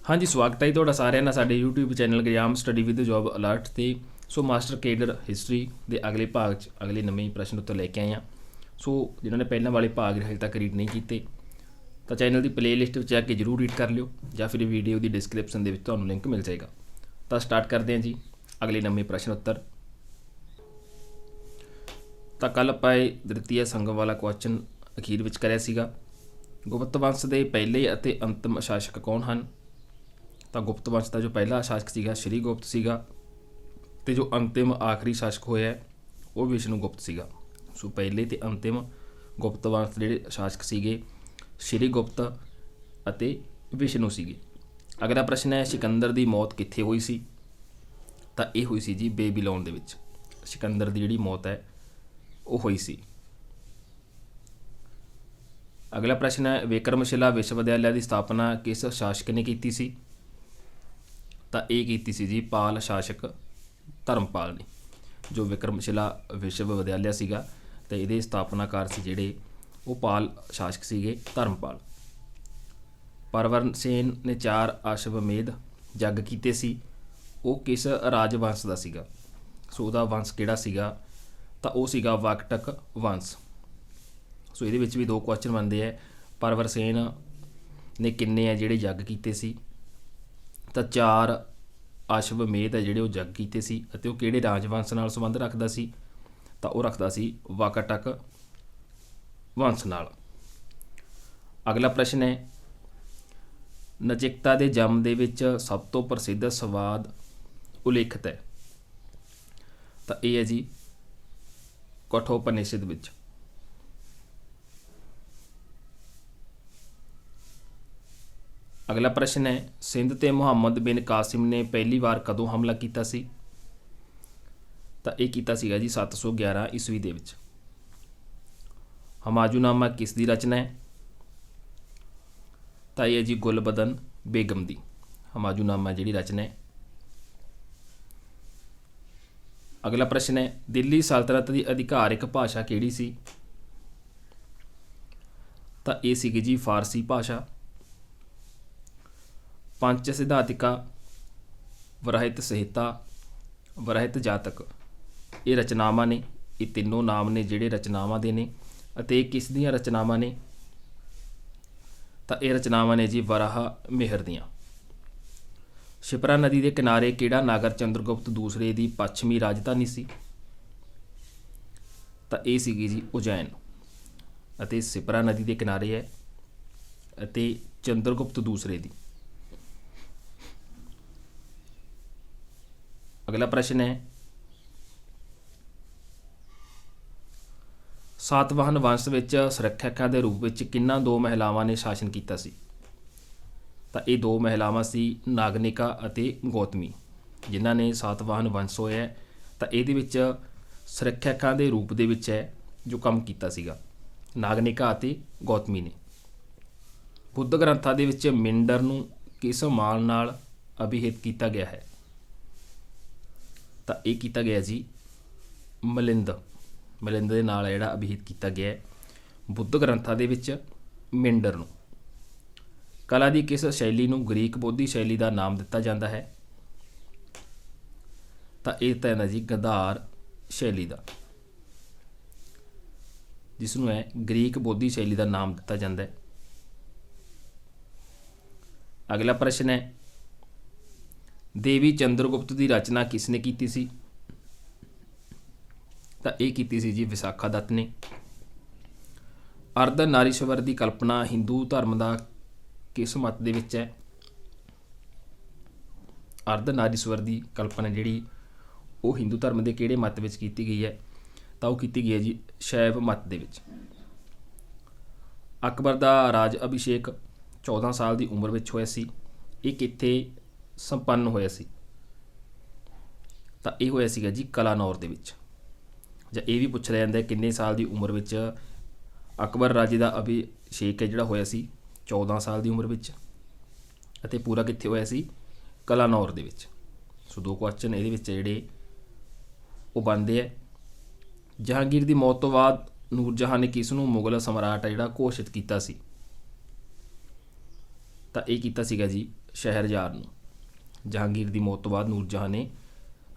हाँ जी, स्वागत है ਤੁਹਾਡਾ ਸਾਰਿਆਂ ਦਾ ਸਾਡੇ YouTube ਚੈਨਲ ਗਿਆਮ ਸਟੱਡੀ ਵਿਦ ਜੋਬ ਅਲਰਟ ਤੇ। ਸੋ ਮਾਸਟਰ ਕੇਡਰ ਹਿਸਟਰੀ ਦੇ ਅਗਲੇ ਭਾਗ 'ਚ ਅਗਲੇ ਨਵੇਂ ਪ੍ਰਸ਼ਨ ਉੱਤਰ ਲੈ ਕੇ ਆਏ ਹਾਂ। ਸੋ ਜਿਨ੍ਹਾਂ ਨੇ ਪਹਿਲਾਂ ਵਾਲੇ ਭਾਗ ਹਜੇ ਤੱਕ ਰੀਡ ਨਹੀਂ ਕੀਤੇ ਤਾਂ ਚੈਨਲ ਦੀ ਪਲੇਲਿਸਟ ਵਿੱਚ ਜਾ ਕੇ ਜ਼ਰੂਰ ਰੀਡ ਕਰ ਲਿਓ, ਜਾਂ ਫਿਰ ਵੀਡੀਓ ਦੀ ਡਿਸਕ੍ਰਿਪਸ਼ਨ ਦੇ ਵਿੱਚ ਤੁਹਾਨੂੰ ਲਿੰਕ ਮਿਲ ਜਾਏਗਾ। ਤਾਂ ਸਟਾਰਟ ਕਰਦੇ ਹਾਂ ਜੀ ਅਗਲੇ ਨਵੇਂ ਪ੍ਰਸ਼ਨ ਉੱਤਰ। ਤਾਂ ਕੱਲ੍ਹ ਆਪਾਂ ਇਹ ਦ੍ਰਿਤੀਆ ਸੰਗਮ ਵਾਲਾ ਕੁਐਸਚਨ ਅਖੀਰ ਵਿੱਚ ਕਰਿਆ ਸੀਗਾ। ਗੁਪਤ ਵੰਸ਼ ਦੇ ਪਹਿਲੇ ਅਤੇ ਅੰਤਿਮ ਸ਼ਾਸਕ ਕੌਣ ਹਨ? ਤਾਂ ਗੁਪਤ ਵੰਸ਼ ਦਾ ਜੋ ਪਹਿਲਾ ਸ਼ਾਸਕ ਸੀਗਾ ਸ਼੍ਰੀ ਗੁਪਤ ਸੀਗਾ, ਅਤੇ ਜੋ ਅੰਤਿਮ ਆਖਰੀ ਸ਼ਾਸਕ ਹੋਇਆ ਉਹ ਵਿਸ਼ਨੂੰ ਗੁਪਤ ਸੀਗਾ। ਸੋ ਪਹਿਲੇ ਅਤੇ ਅੰਤਿਮ ਗੁਪਤ ਵੰਸ਼ ਦੇ ਜਿਹੜੇ ਸ਼ਾਸਕ ਸੀਗੇ ਸ਼੍ਰੀ ਗੁਪਤ ਅਤੇ ਵਿਸ਼ਨੂੰ ਸੀਗੇ। ਅਗਲਾ ਪ੍ਰਸ਼ਨ ਹੈ, ਸਿਕੰਦਰ ਦੀ ਮੌਤ ਕਿੱਥੇ ਹੋਈ ਸੀ? ਤਾਂ ਇਹ ਹੋਈ ਸੀ ਜੀ ਬੇਬੀਲੋਨ ਦੇ ਵਿੱਚ। ਸਿਕੰਦਰ ਦੀ ਜਿਹੜੀ ਮੌਤ ਹੈ ਉਹ ਹੋਈ ਸੀ। ਅਗਲਾ ਪ੍ਰਸ਼ਨ ਹੈ, ਵਿਕਰਮਸ਼ਿਲਾ ਵਿਸ਼ਵ ਵਿਦਿਆਲਿਆ ਦੀ ਸਥਾਪਨਾ ਕਿਸ ਸ਼ਾਸਕ ਨੇ ਕੀਤੀ ਸੀ? ਤਾਂ ਇਹ ਕੀਤੀ ਸੀ ਜੀ ਪਾਲ ਸ਼ਾਸਕ ਧਰਮਪਾਲ ਨੇ। ਜੋ ਵਿਕਰਮਸ਼ਿਲਾ ਵਿਸ਼ਵ ਵਿਦਿਆਲਿਆ ਸੀਗਾ ਅਤੇ ਇਹਦੇ ਸਥਾਪਨਾਕਾਰ ਸੀ ਜਿਹੜੇ ਉਹ ਪਾਲ ਸ਼ਾਸਕ ਸੀਗੇ ਧਰਮਪਾਲ। ਪਰਵਰਨ ਸੇਨ ਨੇ 4 ਅਸ਼ਵਮੇਧ ਯੱਗ ਕੀਤੇ ਸੀ, ਉਹ ਕਿਸ ਰਾਜਵੰਸ਼ ਦਾ ਸੀਗਾ? ਸੋ ਉਹਦਾ ਵੰਸ਼ ਕਿਹੜਾ ਸੀਗਾ? ਤਾਂ ਉਹ ਸੀਗਾ ਵਾਕਟਕ ਵੰਸ਼। ਸੋ ਇਹਦੇ ਵਿੱਚ ਵੀ 2 ਕੁਐਸਚਨ ਬਣਦੇ ਹੈ। ਪਰਵਰਸੇਨ ਨੇ ਕਿੰਨੇ ਆ ਜਿਹੜੇ ਯੱਗ ਕੀਤੇ ਸੀ? ਤਾਂ 4 ਅਸ਼ਵਮੇਧ ਹੈ ਜਿਹੜੇ ਉਹ ਯੱਗ ਕੀਤੇ ਸੀ, ਅਤੇ ਉਹ ਕਿਹੜੇ ਰਾਜਵੰਸ਼ ਨਾਲ ਸੰਬੰਧ ਰੱਖਦਾ ਸੀ? ਤਾਂ ਉਹ ਰੱਖਦਾ ਸੀ ਵਾਕਟਕ ਵੰਸ਼ ਨਾਲ। ਅਗਲਾ ਪ੍ਰਸ਼ਨ ਹੈ, ਨਚਿਕਤਾ ਦੇ ਜੰਮ ਦੇ ਵਿੱਚ ਸਭ ਤੋਂ ਪ੍ਰਸਿੱਧ ਸੰਵਾਦ ਉਲੇਖਿਤ ਹੈ? ਤਾਂ ਇਹ ਹੈ ਜੀ ਕਠੋਪਨਿਸ਼ਦ ਵਿੱਚ। ਅਗਲਾ ਪ੍ਰਸ਼ਨ ਹੈ, ਸਿੰਧ 'ਤੇ ਮੁਹੰਮਦ ਬਿਨ ਕਾਸਿਮ ਨੇ ਪਹਿਲੀ ਵਾਰ ਕਦੋਂ ਹਮਲਾ ਕੀਤਾ ਸੀ? ਤਾਂ ਇਹ ਕੀਤਾ ਸੀਗਾ ਜੀ 711 ਈਸਵੀ ਦੇ ਵਿੱਚ। ਹਮਾਯੂਨਾਮਾ ਕਿਸ ਦੀ ਰਚਨਾ ਹੈ? ਤਾਂ ਇਹ ਹੈ ਜੀ ਗੁਲਬਦਨ ਬੇਗਮ ਦੀ ਹਮਾਯੂਨਾਮਾ ਜਿਹੜੀ ਰਚਨਾ ਹੈ। ਅਗਲਾ ਪ੍ਰਸ਼ਨ ਹੈ, ਦਿੱਲੀ ਸਲਤਨਤ ਦੀ ਅਧਿਕਾਰਿਕ ਭਾਸ਼ਾ ਕਿਹੜੀ ਸੀ? ਤਾਂ ਇਹ ਸੀਗੀ ਜੀ ਫਾਰਸੀ ਭਾਸ਼ਾ। ਪੰਚ ਸਿਧਾਤਿਕਾ, ਵਰਾਹਿਤ ਸੰਹਿਤਾ, ਵਰਾਹਿਤ ਜਾਤਕ ਇਹ ਰਚਨਾਵਾਂ ਨੇ। ਇਹ ਤਿੰਨੋਂ ਨਾਮ ਨੇ ਜਿਹੜੇ ਰਚਨਾਵਾਂ ਦੇ ਨੇ, ਅਤੇ ਇਹ ਕਿਸ ਦੀਆਂ ਰਚਨਾਵਾਂ ਨੇ? ਤਾਂ ਇਹ ਰਚਨਾਵਾਂ ਨੇ ਜੀ ਵਰਾਹ ਮਿਹਰ ਦੀਆਂ। ਸ਼ਿਪਰਾ ਨਦੀ ਦੇ ਕਿਨਾਰੇ ਕਿਹੜਾ ਨਗਰ ਚੰਦਰਗੁਪਤ ਦੂਸਰੇ ਦੀ ਪੱਛਮੀ ਰਾਜਧਾਨੀ ਸੀ? ਤਾਂ ਇਹ ਸੀਗੀ ਜੀ ਉਜੈਨ। ਅਤੇ ਸ਼ਿਪਰਾ ਨਦੀ ਦੇ ਕਿਨਾਰੇ ਹੈ ਅਤੇ ਚੰਦਰਗੁਪਤ ਦੂਸਰੇ ਦੀ। ਅਗਲਾ ਪ੍ਰਸ਼ਨ ਹੈ, ਸਾਤਵਾਹਨ ਵੰਸ਼ ਵਿੱਚ ਸੁਰੱਖਿਅਕਾਂ ਦੇ ਰੂਪ ਵਿੱਚ ਕਿਹਨਾਂ 2 ਮਹਿਲਾਵਾਂ ਨੇ ਸ਼ਾਸਨ ਕੀਤਾ ਸੀ? ਤਾਂ ਇਹ 2 ਮਹਿਲਾਵਾਂ ਸੀ ਨਾਗਨਿਕਾ ਅਤੇ ਗੌਤਮੀ, ਜਿਨ੍ਹਾਂ ਨੇ ਸਾਤਵਾਹਨ ਵੰਸ਼ ਹੋਇਆ ਤਾਂ ਇਹਦੇ ਵਿੱਚ ਸੁਰੱਖਿਅਕਾਂ ਦੇ ਰੂਪ ਦੇ ਵਿੱਚ ਹੈ ਜੋ ਕੰਮ ਕੀਤਾ ਸੀਗਾ, ਨਾਗਨਿਕਾ ਅਤੇ ਗੌਤਮੀ ਨੇ। ਬੁੱਧ ਗ੍ਰੰਥਾਂ ਦੇ ਵਿੱਚ ਮਿੰਡਰ ਨੂੰ ਕਿਸ ਮਾਲ ਨਾਲ ਅਭਿਹਿਤ ਕੀਤਾ ਗਿਆ ਹੈ? ਤਾਂ ਇਹ ਕੀਤਾ ਗਿਆ ਜੀ ਮਿਲਿੰਦ ਦੇ ਨਾਲ ਜਿਹੜਾ ਅਭਿਹਿਤ ਕੀਤਾ ਗਿਆ ਹੈ ਬੁੱਧ ਗ੍ਰੰਥਾਂ ਦੇ ਵਿੱਚ ਮਿੰਡਰ ਨੂੰ। ਕਲਾ ਦੀ ਕਿਸ ਸ਼ੈਲੀ ਨੂੰ ਗ੍ਰੀਕ ਬੋਧੀ ਸ਼ੈਲੀ ਦਾ ਨਾਮ ਦਿੱਤਾ ਜਾਂਦਾ ਹੈ? ਤਾਂ ਇਹ ਤਾਂ ਹੈ ਜੀ ਗੰਧਾਰ ਸ਼ੈਲੀ ਦਾ, ਜਿਸ ਨੂੰ ਹੈ ਗ੍ਰੀਕ ਬੋਧੀ ਸ਼ੈਲੀ ਦਾ ਨਾਮ ਦਿੱਤਾ ਜਾਂਦਾ ਹੈ। ਅਗਲਾ ਪ੍ਰਸ਼ਨ ਹੈ, ਦੇਵੀ ਚੰਦਰਗੁਪਤ ਦੀ ਰਚਨਾ ਕਿਸ ਨੇ ਕੀਤੀ ਸੀ? ਤਾਂ ਇਹ ਕੀਤੀ ਸੀ ਜੀ ਵਿਸਾਖਾ ਦੱਤ ਨੇ। ਅਰਧ ਨਾਰੀਸ਼ਵਰ ਦੀ ਕਲਪਨਾ ਹਿੰਦੂ ਧਰਮ ਦਾ ਕਿਸ ਮਤ ਦੇ ਵਿੱਚ ਹੈ? ਅਰਧ ਨਾਰੀਸ਼ਵਰ ਦੀ ਕਲਪਨਾ ਜਿਹੜੀ ਉਹ ਹਿੰਦੂ ਧਰਮ ਦੇ ਕਿਹੜੇ ਮਤ ਵਿੱਚ ਕੀਤੀ ਗਈ ਹੈ? ਤਾਂ ਉਹ ਕੀਤੀ ਗਈ ਹੈ ਜੀ ਸ਼ੈਵ ਮਤ ਦੇ ਵਿੱਚ। ਅਕਬਰ ਦਾ ਰਾਜ ਅਭਿਸ਼ੇਕ 14 ਸਾਲ ਦੀ ਉਮਰ ਵਿੱਚ ਹੋਇਆ ਸੀ, ਇਹ ਕਿੱਥੇ ਸੰਪੰਨ ਹੋਇਆ ਸੀ? ਤਾਂ ਇਹ ਹੋਇਆ ਸੀਗਾ ਜੀ ਕਲਾਨੌਰ ਦੇ ਵਿੱਚ। ਜਾਂ ਇਹ ਵੀ ਪੁੱਛਿਆ ਜਾਂਦਾ ਕਿੰਨੇ ਸਾਲ ਦੀ ਉਮਰ ਵਿੱਚ ਅਕਬਰ ਰਾਜੇ ਦਾ ਅਭਿਸ਼ੇਕ ਹੈ ਜਿਹੜਾ ਹੋਇਆ ਸੀ? 14 ਸਾਲ ਦੀ ਉਮਰ ਵਿੱਚ। ਅਤੇ ਪੂਰਾ ਕਿੱਥੇ ਹੋਇਆ ਸੀ? ਕਲਾਨੌਰ ਦੇ ਵਿੱਚ। ਸੋ 2 ਕੁਐਸਚਨ ਇਹਦੇ ਵਿੱਚ ਜਿਹੜੇ ਉਹ ਬਣਦੇ ਹੈ। ਜਹਾਂਗੀਰ ਦੀ ਮੌਤ ਤੋਂ ਬਾਅਦ ਨੂਰਜਹਾਂ ਨੇ ਕਿਸ ਨੂੰ ਮੁਗਲ ਸਮਰਾਟ ਜਿਹੜਾ ਘੋਸ਼ਿਤ ਕੀਤਾ ਸੀ? ਤਾਂ ਇਹ ਕੀਤਾ ਸੀਗਾ ਜੀ ਸ਼ਹਿਰਯਾਰ ਨੂੰ। ਜਹਾਂਗੀਰ ਦੀ ਮੌਤ ਤੋਂ ਬਾਅਦ ਨੂਰ ਜਹਾਂ ਨੇ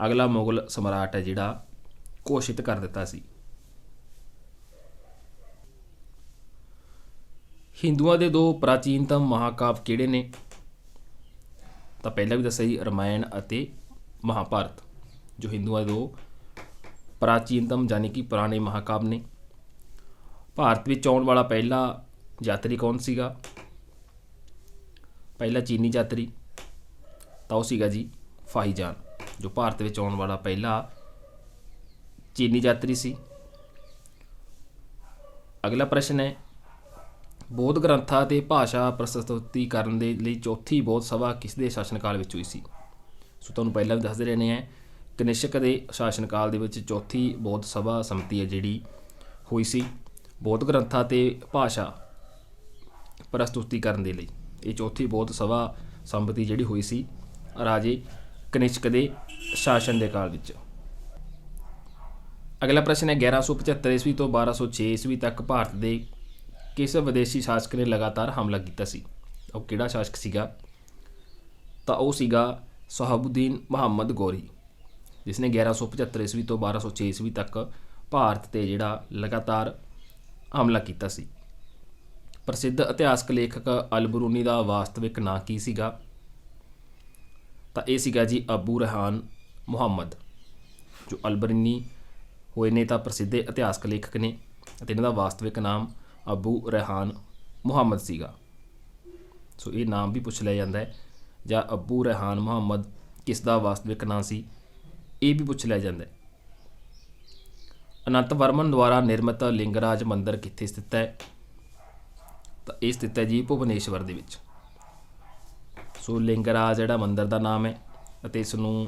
ਅਗਲਾ ਮੁਗਲ ਸਮਰਾਟ ਹੈ ਜਿਹੜਾ ਘੋਸ਼ਿਤ ਕਰ ਦਿੱਤਾ ਸੀ। ਹਿੰਦੂਆਂ ਦੇ 2 ਪ੍ਰਾਚੀਨਤਮ ਮਹਾਕਾਵਿ ਕਿਹੜੇ ਨੇ? ਤਾਂ ਪਹਿਲਾਂ ਵੀ ਦੱਸਿਆ ਜੀ, ਰਾਮਾਇਣ ਅਤੇ ਮਹਾਭਾਰਤ ਜੋ ਹਿੰਦੂਆਂ ਦੇ 2 ਪ੍ਰਾਚੀਨਤਮ ਯਾਨੀ ਕਿ ਪੁਰਾਣੇ ਮਹਾਕਾਵਿ ਨੇ। ਭਾਰਤ ਵਿੱਚ ਆਉਣ ਵਾਲਾ ਪਹਿਲਾ ਯਾਤਰੀ ਕੌਣ ਸੀਗਾ? ਪਹਿਲਾ ਚੀਨੀ ਯਾਤਰੀ ਤਾਂ ਉਹ ਸੀਗਾ ਜੀ ਫਾਹੀਜਾਨ, ਜੋ ਭਾਰਤ ਵਿੱਚ ਆਉਣ ਵਾਲਾ ਪਹਿਲਾ ਚੀਨੀ ਯਾਤਰੀ ਸੀ। ਅਗਲਾ ਪ੍ਰਸ਼ਨ ਹੈ, ਬੌਧ ਗ੍ਰੰਥਾਂ ਅਤੇ ਭਾਸ਼ਾ ਪ੍ਰਸਤੁਤੀਕਰਨ ਦੇ ਲਈ ਚੌਥੀ ਬੌਧ ਸਭਾ ਕਿਸ ਦੇ ਸ਼ਾਸਨ ਕਾਲ ਵਿੱਚ ਹੋਈ ਸੀ? ਸੋ ਤੁਹਾਨੂੰ ਪਹਿਲਾਂ ਵੀ ਦੱਸਦੇ ਰਹਿੰਦੇ ਹਾਂ, ਕਨਿਸ਼ਕ ਦੇ ਸ਼ਾਸਨ ਕਾਲ ਦੇ ਵਿੱਚ ਚੌਥੀ ਬੌਧ ਸਭਾ ਸੰਮਤੀ ਹੈ ਜਿਹੜੀ ਹੋਈ ਸੀ ਬੌਧ ਗ੍ਰੰਥਾਂ ਅਤੇ ਭਾਸ਼ਾ ਪ੍ਰਸਤੁਤੀਕਰਨ ਦੇ ਲਈ। ਇਹ ਚੌਥੀ ਬੌਧ ਸਭਾ ਸੰਮਤੀ ਜਿਹੜੀ ਹੋਈ ਸੀ ਰਾਜੇ ਕਨਿਸ਼ਕ ਦੇ ਸ਼ਾਸਨ ਦੇ ਕਾਲ ਵਿੱਚ। ਅਗਲਾ ਪ੍ਰਸ਼ਨ ਹੈ, 1175 ਈਸਵੀ ਤੋਂ 1206 ਈਸਵੀ ਤੱਕ ਭਾਰਤ ਦੇ ਕਿਸ ਵਿਦੇਸ਼ੀ ਸ਼ਾਸਕ ਨੇ ਲਗਾਤਾਰ ਹਮਲਾ ਕੀਤਾ ਸੀ? ਉਹ ਕਿਹੜਾ ਸ਼ਾਸਕ ਸੀਗਾ? ਤਾਂ ਉਹ ਸੀਗਾ ਸਹਾਬੂਦੀਨ ਮੁਹੰਮਦ ਗੌਰੀ, ਜਿਸ ਨੇ 1175 ਈਸਵੀ ਤੋਂ 1206 ਈਸਵੀ ਤੱਕ ਭਾਰਤ 'ਤੇ ਜਿਹੜਾ ਲਗਾਤਾਰ ਹਮਲਾ ਕੀਤਾ ਸੀ। ਪ੍ਰਸਿੱਧ ਇਤਿਹਾਸਕ ਲੇਖਕ ਅਲ-ਬਰੂਨੀ ਦਾ ਵਾਸਤਵਿਕ ਨਾਂ ਕੀ ਸੀਗਾ? ਤਾਂ ਇਹ ਸੀਗਾ ਜੀ ਅਬੂ ਰੇਹਾਨ ਮੁਹੰਮਦ। ਜੋ ਅਲ-ਬਰੂਨੀ ਹੋਏ ਨੇ ਤਾਂ ਪ੍ਰਸਿੱਧ ਇਤਿਹਾਸਕ ਲੇਖਕ ਨੇ ਅਤੇ ਇਹਨਾਂ ਦਾ ਵਾਸਤਵਿਕ ਨਾਮ ਅਬੂ ਰੇਹਾਨ ਮੁਹੰਮਦ ਸੀਗਾ। ਸੋ ਇਹ ਨਾਮ ਵੀ ਪੁੱਛ ਲਿਆ ਜਾਂਦਾ ਹੈ, ਜਾਂ ਅਬੂ ਰੇਹਾਨ ਮੁਹੰਮਦ ਕਿਸ ਦਾ ਵਾਸਤਵਿਕ ਨਾਂ ਸੀ, ਇਹ ਵੀ ਪੁੱਛ ਲਿਆ ਜਾਂਦਾ ਹੈ। ਅਨੰਤ ਵਰਮਨ ਦੁਆਰਾ ਨਿਰਮਿਤ ਲਿੰਗਰਾਜ ਮੰਦਿਰ ਕਿੱਥੇ ਸਥਿਤ ਹੈ? ਤਾਂ ਇਹ ਸਥਿਤ ਹੈ ਜੀ ਭੁਵਨੇਸ਼ਵਰ ਦੇ ਵਿੱਚ। ਸੋ ਲਿੰਗਰਾਜ ਜਿਹੜਾ ਮੰਦਿਰ ਦਾ ਨਾਮ ਹੈ ਅਤੇ ਇਸ ਨੂੰ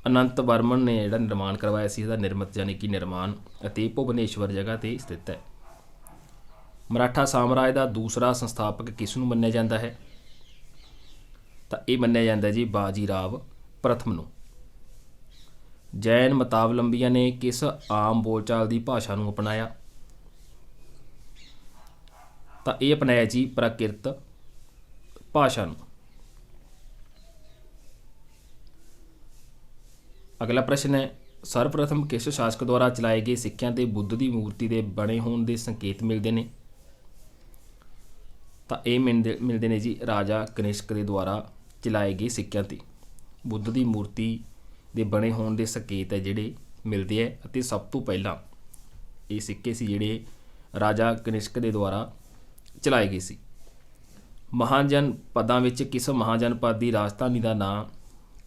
ਅਨੰਤ ਵਰਮਨ ਨੇ ਜਿਹੜਾ ਨਿਰਮਾਣ ਕਰਵਾਇਆ ਸੀ, ਇਹਦਾ ਨਿਰਮਿਤ ਯਾਨੀ ਕਿ ਨਿਰਮਾਣ, ਅਤੇ ਭੁਵਨੇਸ਼ਵਰ ਜਗ੍ਹਾ 'ਤੇ ਸਥਿਤ ਹੈ। ਮਰਾਠਾ ਸਾਮਰਾਜ ਦਾ ਦੂਸਰਾ ਸੰਸਥਾਪਕ ਕਿਸ ਨੂੰ ਮੰਨਿਆ ਜਾਂਦਾ ਹੈ? ਤਾਂ ਇਹ ਮੰਨਿਆ ਜਾਂਦਾ ਜੀ ਬਾਜੀ ਰਾਵ ਪ੍ਰਥਮ ਨੂੰ। ਜੈਨ ਮਤਾਵਲੰਬੀਆਂ ਨੇ ਕਿਸ ਆਮ ਬੋਲਚਾਲ ਦੀ ਭਾਸ਼ਾ ਨੂੰ ਅਪਣਾਇਆ? ਤਾਂ ਇਹ ਅਪਣਾਇਆ ਜੀ ਪ੍ਰਾਕਿਰਤ ਭਾਸ਼ਾ ਨੂੰ। ਅਗਲਾ ਪ੍ਰਸ਼ਨ ਹੈ, ਸਰਵਪ੍ਰਥਮ ਕਿਸ ਸ਼ਾਸਕ ਦੁਆਰਾ ਚਲਾਏ ਗਏ ਸਿੱਕਿਆਂ 'ਤੇ ਬੁੱਧ ਦੀ ਮੂਰਤੀ ਦੇ ਬਣੇ ਹੋਣ ਦੇ ਸੰਕੇਤ ਮਿਲਦੇ ਨੇ? ਤਾਂ ਇਹ ਮਿਲਦੇ ਨੇ ਜੀ ਰਾਜਾ ਕਨਿਸ਼ਕ ਦੇ ਦੁਆਰਾ ਚਲਾਏ ਗਏ ਸਿੱਕਿਆਂ 'ਤੇ ਬੁੱਧ ਦੀ ਮੂਰਤੀ ਦੇ ਬਣੇ ਹੋਣ ਦੇ ਸੰਕੇਤ ਹੈ ਜਿਹੜੇ ਮਿਲਦੇ ਹੈ। ਅਤੇ ਸਭ ਤੋਂ ਪਹਿਲਾਂ ਇਹ ਸਿੱਕੇ ਸੀ ਜਿਹੜੇ ਰਾਜਾ ਕਨਿਸ਼ਕ ਦੇ ਦੁਆਰਾ ਚਲਾਏ ਗਏ ਸੀ। ਮਹਾਜਨਪਦਾਂ ਵਿੱਚ ਕਿਸ ਮਹਾਜਨਪਦ ਦੀ ਰਾਜਧਾਨੀ ਦਾ ਨਾਂ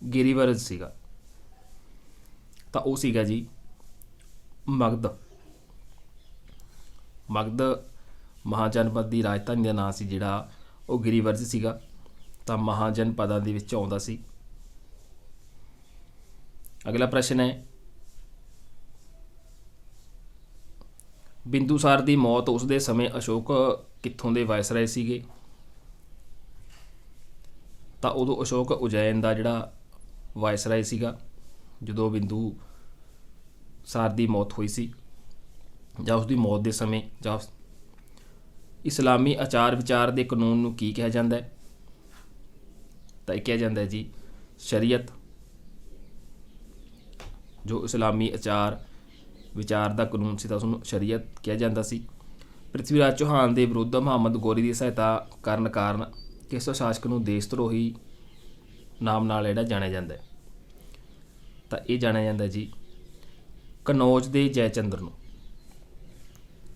ਗਿਰੀਵਰਜ ਸੀਗਾ? ਤਾਂ ਉਹ ਸੀਗਾ ਜੀ ਮਗਧ। ਮਗਧ ਮਹਾਜਨਪਦ ਦੀ ਰਾਜਧਾਨੀ ਦਾ ਨਾਂ ਸੀ ਜਿਹੜਾ ਉਹ ਗਿਰੀਵਰਜ ਸੀਗਾ, ਤਾਂ ਮਹਾਜਨਪਦਾਂ ਦੇ ਵਿੱਚ ਆਉਂਦਾ ਸੀ। ਅਗਲਾ ਪ੍ਰਸ਼ਨ ਹੈ, ਬਿੰਦੂਸਾਰ ਦੀ ਮੌਤ ਉਸ ਦੇ ਸਮੇਂ ਅਸ਼ੋਕ ਕਿੱਥੋਂ ਦੇ ਵਾਇਸਰਾਏ ਸੀਗੇ? ਤਾਂ ਉਦੋਂ ਅਸ਼ੋਕ ਉਜੈਨ ਦਾ ਜਿਹੜਾ ਵਾਇਸਰਾਏ ਸੀਗਾ ਜਦੋਂ ਬਿੰਦੂਸਾਰ ਦੀ ਮੌਤ ਹੋਈ ਸੀ, ਜਾਂ ਉਸ ਦੀ ਮੌਤ ਦੇ ਸਮੇਂ। ਜਾਂ ਇਸਲਾਮੀ ਆਚਾਰ ਵਿਚਾਰ ਦੇ ਕਾਨੂੰਨ ਨੂੰ ਕੀ ਕਿਹਾ ਜਾਂਦਾ ਹੈ? ਤਾਂ ਇਹ ਕਿਹਾ ਜਾਂਦਾ ਹੈ ਜੀ ਸ਼ਰੀਅਤ। ਜੋ ਇਸਲਾਮੀ ਆਚਾਰ ਵਿਚਾਰ ਦਾ ਕਾਨੂੰਨ ਸੀ ਤਾਂ ਉਸਨੂੰ ਸ਼ਰੀਅਤ ਕਿਹਾ ਜਾਂਦਾ ਸੀ। ਪ੍ਰਿਥਵੀ ਰਾਜ ਚੌਹਾਨ ਦੇ ਵਿਰੁੱਧ ਮੁਹੰਮਦ ਗੌਰੀ ਦੀ ਸਹਾਇਤਾ ਕਰਨ ਕਾਰਨ ਕਿਸ ਸ਼ਾਸਕ ਨੂੰ ਦੇਸ਼ ਧਰੋਹੀ ਨਾਮ ਨਾਲ ਜਿਹੜਾ ਜਾਣਿਆ ਜਾਂਦਾ ਹੈ? ਤਾਂ ਇਹ ਜਾਣਿਆ ਜਾਂਦਾ ਜੀ ਕਨੌਜ ਦੇ ਜੈਚੰਦਰ ਨੂੰ।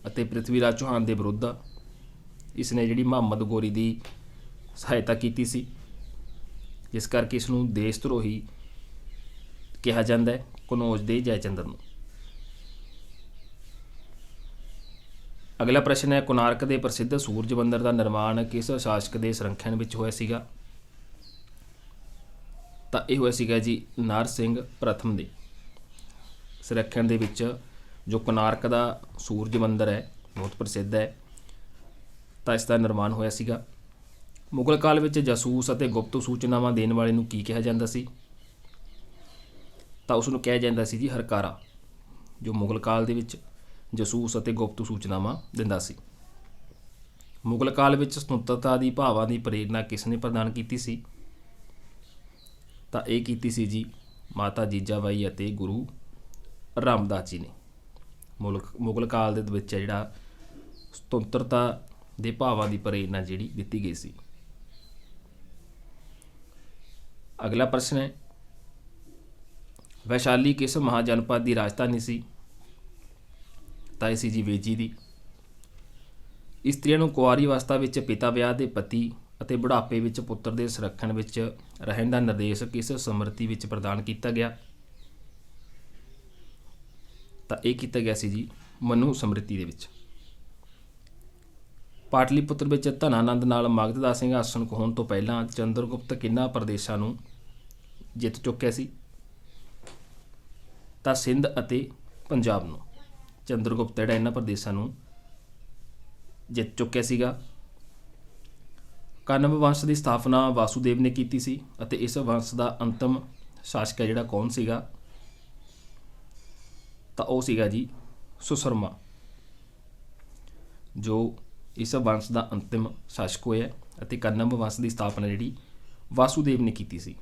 ਅਤੇ ਪ੍ਰਿਥਵੀ ਰਾਜ ਚੌਹਾਨ ਦੇ ਵਿਰੁੱਧ ਇਸ ਨੇ ਜਿਹੜੀ ਮੁਹੰਮਦ ਗੌਰੀ ਦੀ ਸਹਾਇਤਾ ਕੀਤੀ ਸੀ, ਜਿਸ ਕਰਕੇ ਇਸ ਨੂੰ ਦੇਸ਼ ਧਰੋਹੀ ਕਿਹਾ ਜਾਂਦਾ ਹੈ, ਕਨੌਜ ਦੇ ਜੈਚੰਦਰ ਨੂੰ। ਅਗਲਾ ਪ੍ਰਸ਼ਨ ਹੈ, ਕੋਨਾਰਕ ਦੇ ਪ੍ਰਸਿੱਧ ਸੂਰਜ ਮੰਦਰ ਦਾ ਨਿਰਮਾਣ ਕਿਸ ਸ਼ਾਸਕ ਦੇ ਸੰਰਖਣ ਵਿੱਚ ਹੋਇਆ ਸੀਗਾ? ਤਾਂ ਇਹ ਹੋਇਆ ਸੀਗਾ ਜੀ ਨਾਰ ਸਿੰਘ ਪ੍ਰਥਮ ਦੇ ਸੰਰਖਣ ਦੇ ਵਿੱਚ। ਜੋ ਕੋਨਾਰਕ ਦਾ ਸੂਰਜ ਮੰਦਰ ਹੈ ਬਹੁਤ ਪ੍ਰਸਿੱਧ ਹੈ, ਤਾਂ ਇਸ ਦਾ ਨਿਰਮਾਣ ਹੋਇਆ ਸੀਗਾ। ਮੁਗਲ ਕਾਲ ਵਿੱਚ ਜਾਸੂਸ ਅਤੇ ਗੁਪਤ ਸੂਚਨਾਵਾਂ ਦੇਣ ਵਾਲੇ ਨੂੰ ਕੀ ਕਿਹਾ ਜਾਂਦਾ ਸੀ? ਤਾਂ ਉਸ ਨੂੰ ਕਿਹਾ ਜਾਂਦਾ ਸੀ ਜੀ ਹਰਕਾਰਾ, ਜੋ ਮੁਗਲ ਕਾਲ ਦੇ ਵਿੱਚ ਜਾਸੂਸ ਅਤੇ ਗੁਪਤ ਸੂਚਨਾਵਾਂ ਦਿੰਦਾ ਸੀ। ਮੁਗਲ ਕਾਲ ਵਿੱਚ ਸੁਤੰਤਰਤਾ ਦੀ ਭਾਵਾਂ ਦੀ ਪ੍ਰੇਰਨਾ ਕਿਸ ਨੇ ਪ੍ਰਦਾਨ ਕੀਤੀ ਸੀ? ਤਾਂ ਇਹ ਕੀਤੀ ਸੀ ਜੀ ਮਾਤਾ ਜੀਜਾਬਾਈ ਅਤੇ ਗੁਰੂ ਰਾਮਦਾਸ ਜੀ ਨੇ। ਮੁਗਲ ਕਾਲ ਦੇ ਵਿੱਚ ਜਿਹੜਾ ਸੁਤੰਤਰਤਾ ਦੇ ਭਾਵਾਂ ਦੀ ਪ੍ਰੇਰਨਾ ਜਿਹੜੀ ਦਿੱਤੀ ਗਈ ਸੀ। ਅਗਲਾ ਪ੍ਰਸ਼ਨ ਹੈ, ਵੈਸ਼ਾਲੀ ਕਿਸ ਮਹਾਜਨਪਦ ਦੀ ਰਾਜਧਾਨੀ ਸੀ? ਤਾਂ ਇਹ ਸੀ ਜੀ ਵੇਜੀ ਦੀ। ਇਸਤਰੀਆਂ ਨੂੰ ਕੁਆਰੀ ਅਵਸਥਾ ਵਿੱਚ ਪਿਤਾ ਵਿਆਹ ਦੇ ਪਤੀ ਅਤੇ ਬੁਢਾਪੇ ਵਿੱਚ ਪੁੱਤਰ ਦੇ ਸੰਰਖਣ ਵਿੱਚ ਰਹਿਣ ਦਾ ਨਿਰਦੇਸ਼ ਕਿਸ ਸਮਰਿਤੀ ਵਿੱਚ ਪ੍ਰਦਾਨ ਕੀਤਾ ਗਿਆ? ਤਾਂ ਇਹ ਕੀਤਾ ਗਿਆ ਸੀ ਜੀ ਮਨੂ ਸਮਰਿਤੀ ਦੇ ਵਿੱਚ। ਪਾਟਲੀਪੁੱਤਰ ਵਿੱਚ ਧਨਾਨੰਦ ਨਾਲ ਮਗਧ ਦਾ ਸਿੰਘਾਸਨ ਖੋਹਣ ਤੋਂ ਪਹਿਲਾਂ ਚੰਦਰਗੁਪਤ ਕਿੰਨਾ ਪ੍ਰਦੇਸ਼ਾਂ ਨੂੰ ਜਿੱਤ ਚੁੱਕਿਆ ਸੀ? ਤਾਂ ਸਿੰਧ ਅਤੇ ਪੰਜਾਬ ਨੂੰ ਚੰਦਰਗੁਪਤ ਜਿਹੜਾ ਇਹਨਾਂ ਪ੍ਰਦੇਸ਼ਾਂ ਨੂੰ ਜਿੱਤ ਚੁੱਕਿਆ ਸੀਗਾ। ਕਨਵ ਵੰਸ਼ ਦੀ ਸਥਾਪਨਾ ਵਾਸੂਦੇਵ ਨੇ ਕੀਤੀ ਸੀ ਅਤੇ ਇਸ ਵੰਸ਼ ਦਾ ਅੰਤਮ ਸ਼ਾਸਕ ਹੈ ਜਿਹੜਾ ਕੌਣ ਸੀਗਾ? ਤਾਂ ਉਹ ਸੀਗਾ ਜੀ ਸੁਸ਼ਰਮਾ, ਜੋ ਇਸ ਵੰਸ਼ ਦਾ ਅੰਤਿਮ ਸ਼ਾਸਕ ਹੋਇਆ ਅਤੇ ਕਨਵ ਵੰਸ਼ ਦੀ ਸਥਾਪਨਾ ਜਿਹੜੀ ਵਾਸੂਦੇਵ ਨੇ ਕੀਤੀ ਸੀ।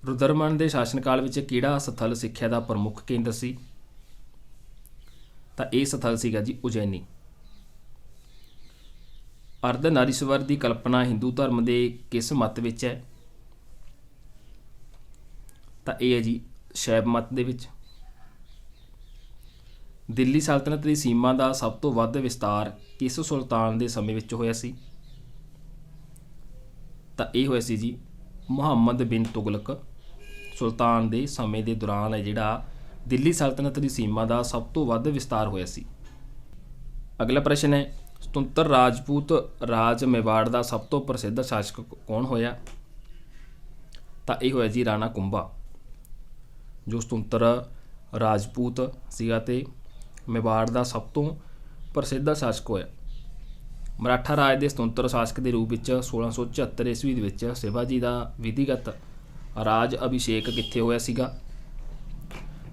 ਰੁਦਰਮਨ ਦੇ ਸ਼ਾਸਨ ਕਾਲ ਵਿੱਚ ਕਿਹੜਾ ਸਥਲ ਸਿੱਖਿਆ ਦਾ ਪ੍ਰਮੁੱਖ ਕੇਂਦਰ ਸੀ? ਤਾਂ ਇਹ ਸਥਲ ਸੀਗਾ ਜੀ ਉਜੈਨੀ। ਅਰਧ ਨਾਰੀਸ਼ਵਰ ਦੀ ਕਲਪਨਾ ਹਿੰਦੂ ਧਰਮ ਦੇ ਕਿਸ ਮਤ ਵਿੱਚ ਹੈ? ਤਾਂ ਇਹ ਹੈ ਜੀ ਸ਼ੈਵ ਮਤ ਦੇ ਵਿੱਚ। ਦਿੱਲੀ ਸਲਤਨਤ ਦੀ ਸੀਮਾ ਦਾ ਸਭ ਤੋਂ ਵੱਧ ਵਿਸਤਾਰ ਕਿਸ ਸੁਲਤਾਨ ਦੇ ਸਮੇਂ ਵਿੱਚ ਹੋਇਆ ਸੀ? ਤਾਂ ਇਹ ਹੋਇਆ ਸੀ ਜੀ ਮੁਹੰਮਦ ਬਿਨ ਤੁਗਲਕ ਸੁਲਤਾਨ ਦੇ ਸਮੇਂ ਦੇ ਦੌਰਾਨ ਹੈ ਜਿਹੜਾ ਦਿੱਲੀ ਸਲਤਨਤ ਦੀ ਸੀਮਾ ਦਾ ਸਭ ਤੋਂ ਵੱਧ ਵਿਸਤਾਰ ਹੋਇਆ ਸੀ। ਅਗਲਾ ਪ੍ਰਸ਼ਨ ਹੈ, ਸੁਤੰਤਰ ਰਾਜਪੂਤ ਰਾਜ ਮੇਵਾੜ ਦਾ ਸਭ ਤੋਂ ਪ੍ਰਸਿੱਧ ਸ਼ਾਸਕ ਕੌਣ ਹੋਇਆ? ਤਾਂ ਇਹ ਹੋਇਆ ਜੀ ਰਾਣਾ ਕੁੰਭਾ, ਜੋ ਸੁਤੰਤਰ ਰਾਜਪੂਤ ਸੀਗਾ ਤੇ ਮੇਵਾੜ ਦਾ ਸਭ ਤੋਂ ਪ੍ਰਸਿੱਧ ਸ਼ਾਸਕ ਹੋਇਆ। ਮਰਾਠਾ ਰਾਜ ਦੇ ਸੁਤੰਤਰ ਸ਼ਾਸਕ ਦੇ ਰੂਪ ਵਿੱਚ 1674 ਈਸਵੀ ਦੇ ਵਿੱਚ ਸ਼ਿਵਾਜੀ ਦਾ ਵਿਧੀਗਤ ਰਾਜ ਅਭਿਸ਼ੇਕ ਕਿੱਥੇ ਹੋਇਆ ਸੀਗਾ?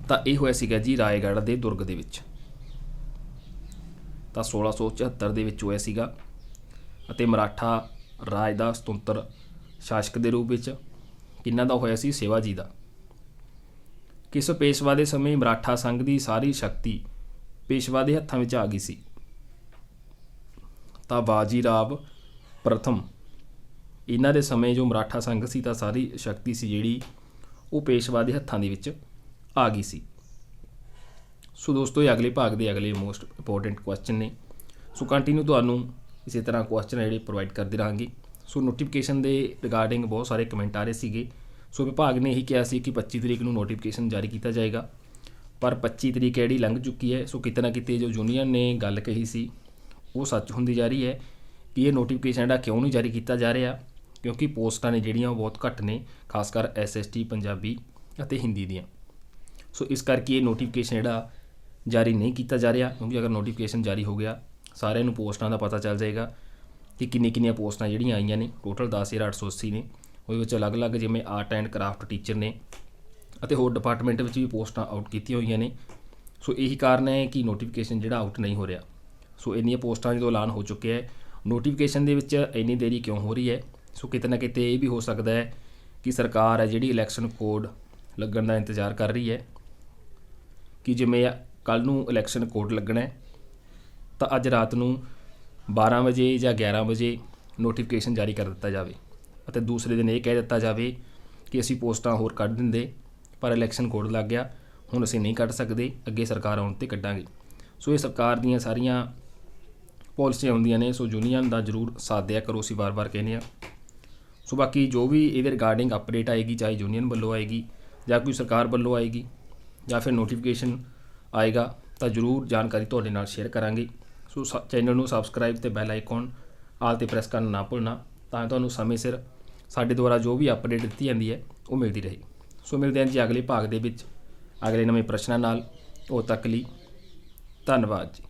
ਤਾਂ ਇਹ ਹੋਇਆ ਸੀਗਾ ਜੀ ਰਾਏਗੜ੍ਹ ਦੇ ਦੁਰਗ ਦੇ ਵਿੱਚ। ਤਾਂ 1674 ਦੇ ਵਿੱਚ ਹੋਇਆ ਸੀਗਾ ਅਤੇ ਮਰਾਠਾ ਰਾਜ ਦਾ ਸੁਤੰਤਰ ਸ਼ਾਸਕ ਦੇ ਰੂਪ ਵਿੱਚ ਕਿਹਨਾਂ ਦਾ ਹੋਇਆ ਸੀ? ਸ਼ਿਵਾਜੀ ਦਾ। ਕਿਸ ਪੇਸ਼ਵਾ ਦੇ ਸਮੇਂ ਮਰਾਠਾ ਸੰਘ ਦੀ ਸਾਰੀ ਸ਼ਕਤੀ ਪੇਸ਼ਵਾ ਦੇ ਹੱਥਾਂ ਵਿੱਚ ਆ ਗਈ ਸੀ? ਤਾਂ ਬਾਜੀ ਰਾਵ ਪ੍ਰਥਮ। ਇਹਨਾਂ ਦੇ ਸਮੇਂ ਜੋ ਮਰਾਠਾ ਸੰਘ ਸੀ ਤਾਂ ਸਾਰੀ ਸ਼ਕਤੀ ਸੀ ਜਿਹੜੀ ਉਹ ਪੇਸ਼ਵਾ ਦੇ ਹੱਥਾਂ ਦੇ ਵਿੱਚ ਆ ਗਈ ਸੀ। ਸੋ ਦੋਸਤੋ ਇਹ ਅਗਲੇ ਭਾਗ ਦੇ ਅਗਲੇ ਮੋਸਟ ਇੰਪੋਰਟੈਂਟ ਕੁਐਸਚਨ ਨੇ। ਸੋ ਕੰਟੀਨਿਊ ਤੁਹਾਨੂੰ ਇਸੇ ਤਰ੍ਹਾਂ ਕੁਐਸਚਨ ਜਿਹੜੇ ਪ੍ਰੋਵਾਈਡ ਕਰਦੇ ਰਹਾਂਗੇ। ਸੋ ਨੋਟੀਫਿਕੇਸ਼ਨ ਦੇ ਰਿਗਾਰਡਿੰਗ ਬਹੁਤ ਸਾਰੇ ਕਮੈਂਟ ਆ ਰਹੇ ਸੀਗੇ। ਸੋ ਵਿਭਾਗ ਨੇ ਇਹੀ ਕਿਹਾ ਸੀ ਕਿ 25 ਤਰੀਕ ਨੂੰ ਨੋਟੀਫਿਕੇਸ਼ਨ ਜਾਰੀ ਕੀਤਾ ਜਾਏਗਾ, ਪਰ 25 ਤਰੀਕ ਜਿਹੜੀ ਲੰਘ ਚੁੱਕੀ ਹੈ। ਸੋ ਕਿਤੇ ਨਾ ਕਿਤੇ ਜੋ ਯੂਨੀਅਨ ਨੇ ਗੱਲ ਕਹੀ ਸੀ ਉਹ ਸੱਚ ਹੁੰਦੀ ਜਾ ਰਹੀ ਹੈ ਕਿ ਇਹ ਨੋਟੀਫਿਕੇਸ਼ਨ ਜਿਹੜਾ ਕਿਉਂ ਨਹੀਂ ਜਾਰੀ ਕੀਤਾ ਜਾ ਰਿਹਾ, ਕਿਉਂਕਿ ਪੋਸਟਾਂ ਨੇ ਜਿਹੜੀਆਂ ਉਹ ਬਹੁਤ ਘੱਟ ਨੇ, ਖਾਸ ਕਰ SST ਪੰਜਾਬੀ ਅਤੇ ਹਿੰਦੀ ਦੀਆਂ। ਸੋ ਇਸ ਕਰਕੇ ਇਹ ਨੋਟੀਫਿਕੇਸ਼ਨ ਜਿਹੜਾ ਜਾਰੀ ਨਹੀਂ ਕੀਤਾ ਜਾ ਰਿਹਾ, ਕਿਉਂਕਿ ਅਗਰ ਨੋਟੀਫਿਕੇਸ਼ਨ ਜਾਰੀ ਹੋ ਗਿਆ ਸਾਰਿਆਂ ਨੂੰ ਪੋਸਟਾਂ ਦਾ ਪਤਾ ਚੱਲ ਜਾਏਗਾ ਕਿ ਕਿੰਨੀਆਂ ਪੋਸਟਾਂ ਜਿਹੜੀਆਂ ਆਈਆਂ ਨੇ। ਟੋਟਲ 10,880 ਨੇ, ਉਹਦੇ ਵਿੱਚ ਅਲੱਗ-ਅਲੱਗ ਜਿਵੇਂ ਆਰਟ ਐਂਡ ਕਰਾਫਟ ਟੀਚਰ ਨੇ ਅਤੇ ਹੋਰ ਡਿਪਾਰਟਮੈਂਟ ਵਿੱਚ ਵੀ ਪੋਸਟਾਂ ਆਊਟ ਕੀਤੀਆਂ ਹੋਈਆਂ ਨੇ। ਸੋ ਇਹੀ ਕਾਰਨ ਹੈ ਕਿ ਨੋਟੀਫਿਕੇਸ਼ਨ ਜਿਹੜਾ ਆਊਟ ਨਹੀਂ ਹੋ ਰਿਹਾ। ਸੋ ਇੰਨੀਆਂ ਪੋਸਟਾਂ ਜਦੋਂ ਐਲਾਨ ਹੋ ਚੁੱਕਿਆ ਹੈ, ਨੋਟੀਫਿਕੇਸ਼ਨ ਦੇ ਵਿੱਚ ਇੰਨੀ ਦੇਰੀ ਕਿਉਂ ਹੋ ਰਹੀ ਹੈ? ਸੋ ਕਿਤੇ ਨਾ ਕਿਤੇ ਇਹ ਵੀ ਹੋ ਸਕਦਾ ਹੈ ਕਿ ਸਰਕਾਰ ਹੈ ਜਿਹੜੀ ਇਲੈਕਸ਼ਨ ਕੋਡ ਲੱਗਣ ਦਾ ਇੰਤਜ਼ਾਰ ਕਰ ਰਹੀ ਹੈ ਕਿ ਜਿਵੇਂ ਕੱਲ੍ਹ ਨੂੰ ਇਲੈਕਸ਼ਨ ਕੋਡ ਲੱਗਣਾ ਹੈ ਤਾਂ ਅੱਜ ਰਾਤ ਨੂੰ 12 ਵਜੇ ਜਾਂ 11 ਵਜੇ ਨੋਟੀਫਿਕੇਸ਼ਨ ਜਾਰੀ ਕਰ ਦਿੱਤਾ ਜਾਵੇ ਅਤੇ ਦੂਸਰੇ ਦਿਨ ਇਹ ਕਹਿ ਦਿੱਤਾ ਜਾਵੇ ਕਿ ਅਸੀਂ ਪੋਸਟਾਂ ਹੋਰ ਕੱਢ ਦਿੰਦੇ, ਪਰ ਇਲੈਕਸ਼ਨ ਕੋਡ ਲੱਗ ਗਿਆ, ਹੁਣ ਅਸੀਂ ਨਹੀਂ ਕੱਢ ਸਕਦੇ, ਅੱਗੇ ਸਰਕਾਰ ਆਉਣ 'ਤੇ ਕੱਢਾਂਗੇ। ਸੋ ਇਹ ਸਰਕਾਰ ਦੀਆਂ ਸਾਰੀਆਂ ਪਾਲਿਸੀਆਂ ਹੁੰਦੀਆਂ ਨੇ। ਸੋ ਯੂਨੀਅਨ ਦਾ ਜ਼ਰੂਰ ਸਾਥ ਦਿਆ ਕਰੋ, ਅਸੀਂ ਵਾਰ-ਵਾਰ ਕਹਿੰਦੇ ਹਾਂ। ਸੋ ਬਾਕੀ ਜੋ ਵੀ ਇਹਦੇ ਰਿਗਾਰਡਿੰਗ ਅਪਡੇਟ ਆਏਗੀ, ਚਾਹੇ ਯੂਨੀਅਨ ਵੱਲੋਂ ਆਏਗੀ ਜਾਂ ਕੋਈ ਸਰਕਾਰ ਵੱਲੋਂ ਆਏਗੀ ਜਾਂ ਫਿਰ ਨੋਟੀਫਿਕੇਸ਼ਨ ਆਏਗਾ, ਤਾਂ ਜ਼ਰੂਰ ਜਾਣਕਾਰੀ ਤੁਹਾਡੇ ਨਾਲ ਸ਼ੇਅਰ ਕਰਾਂਗੇ। ਸੋ ਚੈਨਲ ਨੂੰ ਸਬਸਕ੍ਰਾਈਬ ਅਤੇ ਬੈਲ ਆਈਕਨ ਆਲ 'ਤੇ ਪ੍ਰੈਸ ਕਰਨਾ ਨਾ ਭੁੱਲਣਾ, ਤਾਂ ਤੁਹਾਨੂੰ ਸਮੇਂ ਸਿਰ ਸਾਡੇ ਦੁਆਰਾ ਜੋ ਵੀ ਅਪਡੇਟ ਦਿੱਤੀ ਜਾਂਦੀ ਹੈ ਉਹ ਮਿਲਦੀ ਰਹੇ। ਸੋ ਮਿਲਦੇ ਹਾਂ ਜੀ ਅਗਲੇ ਭਾਗ ਦੇ ਵਿੱਚ ਅਗਲੇ ਨਵੇਂ ਪ੍ਰਸ਼ਨਾਂ ਨਾਲ। ਉਦੋਂ ਤੱਕ ਲਈ ਧੰਨਵਾਦ ਜੀ।